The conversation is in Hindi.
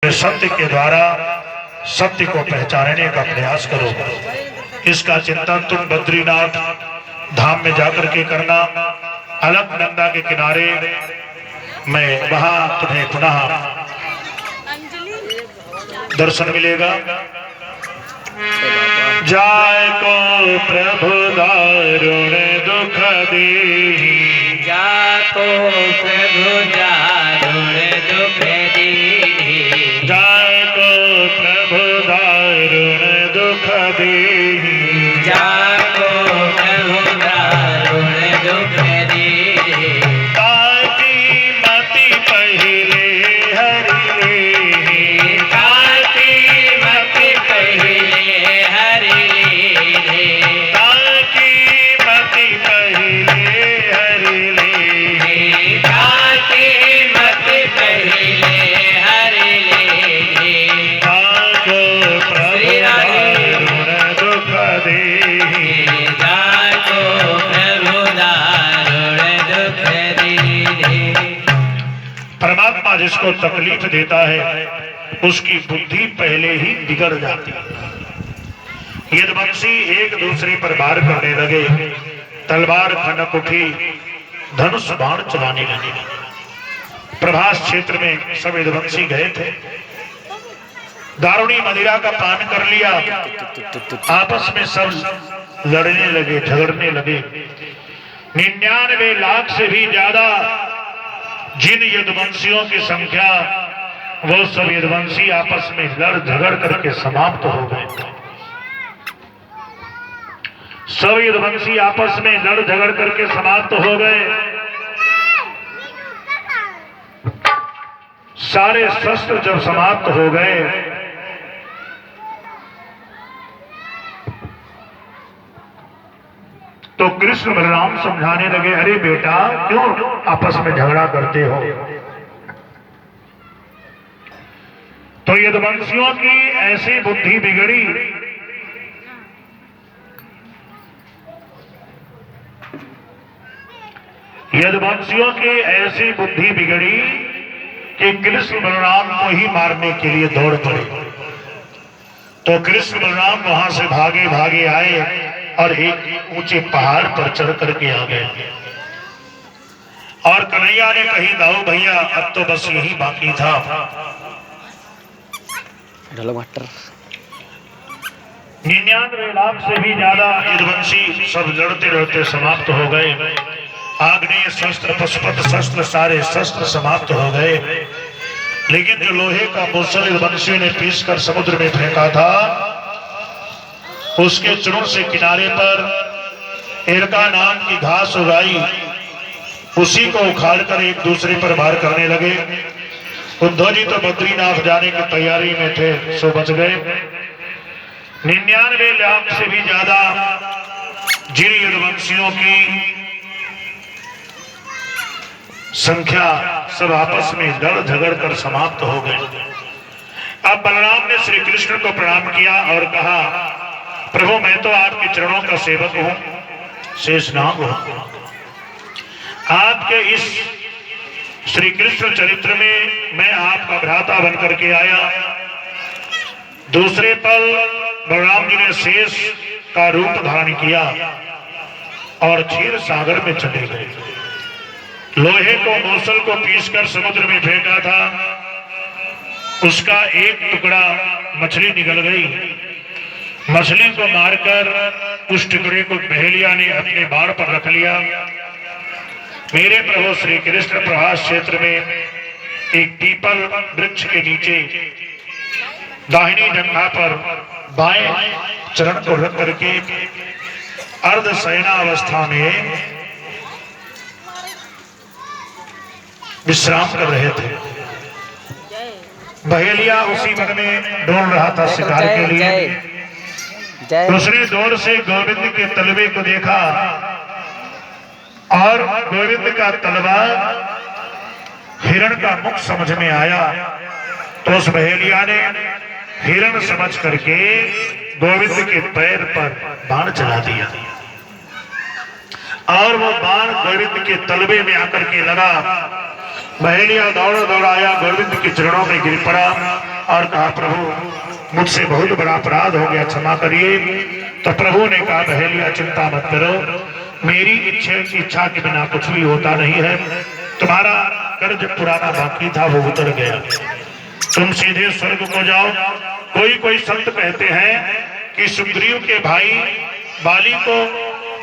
सत्य के द्वारा सत्य को पहचानने का प्रयास करो। इसका चिंतन तुम बद्रीनाथ धाम में जाकर के करना। अलकनंदा के किनारे में वहां तुम्हें पुनः दर्शन मिलेगा। जाय को प्रभु दारुण दुख देहि, जाको प्रभु दारुण दुख देहि, जाय को प्रभु दारुण दुख देहि, जाको प्रभु दारुण दुख देहि, ताकि मति पहिले हरि लेहि, ताकि मति पहिले हरि लेहि, ताकि मति पहिले हरि लेहि, ताकि मति पहिले हरि लेहि, ताको प्रभु दारुण दुख देहि। जाको प्रभु दारुण दुख देहि। परमात्मा जिसको तकलीफ देता है उसकी बुद्धि पहले ही बिगड़ जाती है। यदुवंशी एक दूसरे पर वार करने लगे, तलवार खनक उठी, धनुष बाण चलाने लगे। प्रभास क्षेत्र में सब यदुवंशी गए थे, दारुणी मदिरा का पान कर लिया, आपस में सब लड़ने लगे, झगड़ने लगे। 99 लाख से भी ज्यादा जिन यदुवंशियों की संख्या, वो सब यदुवंशी आपस में लड़ झगड़ करके समाप्त हो गए। सब यदुवंशी आपस में लड़ झगड़ करके समाप्त हो गए। सारे शस्त्र जब समाप्त हो गए तो कृष्ण बलराम समझाने लगे, अरे बेटा क्यों आपस में झगड़ा करते हो। तो यदुवंशियों की ऐसी बुद्धि बिगड़ी, यदुवंशियों की ऐसी बुद्धि बिगड़ी कि कृष्ण बलराम को ही मारने के लिए दौड़ पड़े। तो कृष्ण बलराम वहां से भागे भागे आए और एक ऊंचे पहाड़ पर चढ़ करके आ गए। और कन्हैया ने कही, दाऊ भैया अब तो बस यही बाकी था। 99 लाख से भी ज्यादा यदुवंशी सब लड़ते लड़ते समाप्त हो गए। आग्नेय शस्त्र, पशुपत शस्त्र, सारे शस्त्र समाप्त हो गए। लेकिन जो लोहे का मूसल यदुवंशियों ने पीस कर समुद्र में फेंका था, उसके चुरुण से किनारे पर एरका नाम की घास उगाई, उसी को उखाड़कर एक दूसरे पर वार करने लगे। उद्धव जी तो बद्रीनाथ जाने की तैयारी में थे, सो बच गए। 99 लाख से भी ज्यादा जिन यदुवंशियों की संख्या सब आपस में लड़ झगड़ कर समाप्त हो गए। अब बलराम ने श्री कृष्ण को प्रणाम किया और कहा, प्रभु मैं तो आपके चरणों का सेवक हूं, शेषनाग हूं। आपके इस श्री कृष्ण चरित्र में मैं आपका भ्राता बन करके आया। दूसरे पल बलराम जी ने शेष का रूप धारण किया और क्षीर सागर में चले गए। लोहे को मूसल को पीसकर समुद्र में फेंका था, उसका एक टुकड़ा मछली निकल गई। मछली को मारकर उस टुकड़े को पहेलिया ने अपने बाण पर रख लिया। मेरे प्रभु श्री कृष्ण प्रभास क्षेत्र में एक पीपल वृक्ष के नीचे दाहिनी जंघा पर बाएं चरण को रख करके अर्ध शयना अवस्था में विश्राम कर रहे थे। बहेलिया उसी मन में डोल रहा था शिकार के लिए। दूसरी दौड़ से गोविंद के तलवे को देखा और गोविंद का तलवा हिरण का मुख समझ में आया। तो उस बहेलिया ने हिरण समझ करके गोविंद के पैर पर बाण चला दिया और वो बाण गोविंद के तलवे में आकर के लगा। बहेलिया दौड़ा दौड़ा आया, गोविंद के चरणों में गिर पड़ा। और कहा प्रभु मुझसे बहुत बड़ा अपराध हो गया, क्षमा करिए। तो प्रभु ने कहा बहेलिया चिंता मत करो, मेरी इच्छा के बिना कुछ भी होता नहीं है। तुम्हारा कर्ज पुराना बाकी था वो उतर गया, तुम सीधे स्वर्ग को जाओ। कोई संत कहते हैं कि सुग्रीव के भाई बाली को